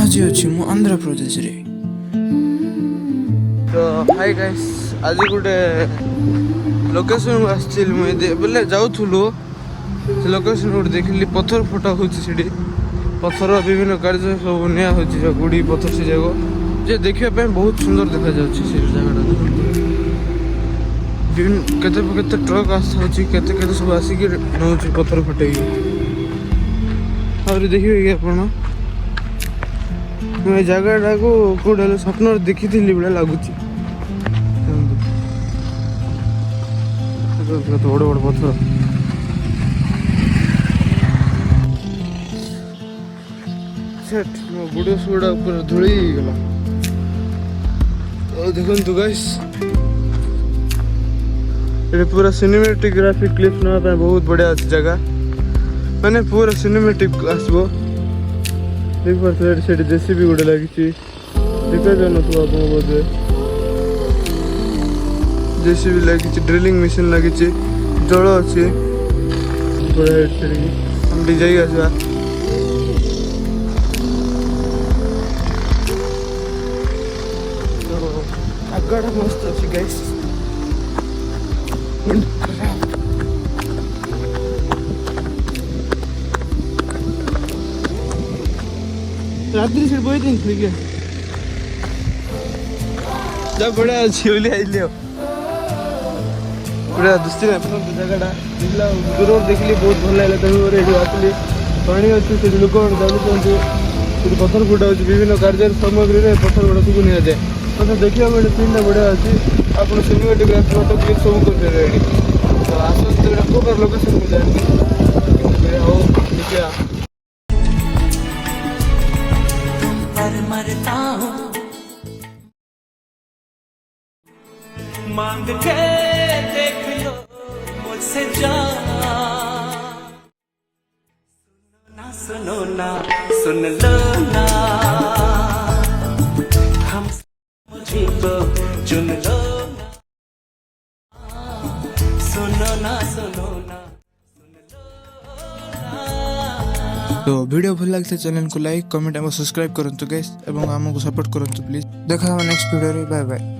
आज अच्छी मु आंध्र प्रदेश रे। तो हाय गाइस, आज गोटे लोकेशन आसचिल मुझे बोले जाऊलु से लोकेशन गोटे देखिली पत्थर फटा होती पत्थर विभिन्न कार्य सब निया गुड़ी पत्थर से जाग जे देखा बहुत सुंदर देखा जगह केते ट्रक आसुची केते सब आसिक नौ पत्थर फटे और देखिए आप मैं जगह को कौटे स्वप्न देखी भाया लगुच बड़ बड़ पत्थर मो बुढ़ सुड़ा पूरा धूली गला। देखो गाइस ये पूरा सिनेमेटोग्राफी क्लिप ना बहुत बढ़िया जगह मैंने पूरा सिनेमेटिक आसबो देख पारे से जेसीबी गोटे लगी देखा जान बोधे जेसीबी लगी ड्रिलिंग मशीन लगी जल अच्छी हम जाई आसवा आगड़ा मस्त अच्छी गाइस रात्रि से बोई दिन ठीक है जब बड़ा अच्छी होली आई लियो बड़ा दुस्ती ना अपन जगह दिखला दूर देखली बहुत भल लागला तब रेडी आसली पानी अच्छी से लोक जालुचंती से पत्थर फुटा होची विभिन्न कार्य सामग्री रे पत्थर गुड़ा सब निया जाए मतलब देखिया बेले सीन बढ़िया अच्छी आपन सिनेमेटोग्राफी फोटो क्लिक सब कर रेडी तो आसो तो को कर लोकेशन को जानी आओ देखिया मरता हूँ मांग के देख लो मुझसे जा सुनो ना सुन लो ना हम मुझे तो चुन लो ना सुनो ना सुनो ना तो वीडियो भल लगे चैनल को लाइक कमेंट और सब्सक्राइब करंतु गाइस एवं हमको सपोर्ट करंतु प्लीज देखा नेक्स्ट वीडियो रे बाय बाय।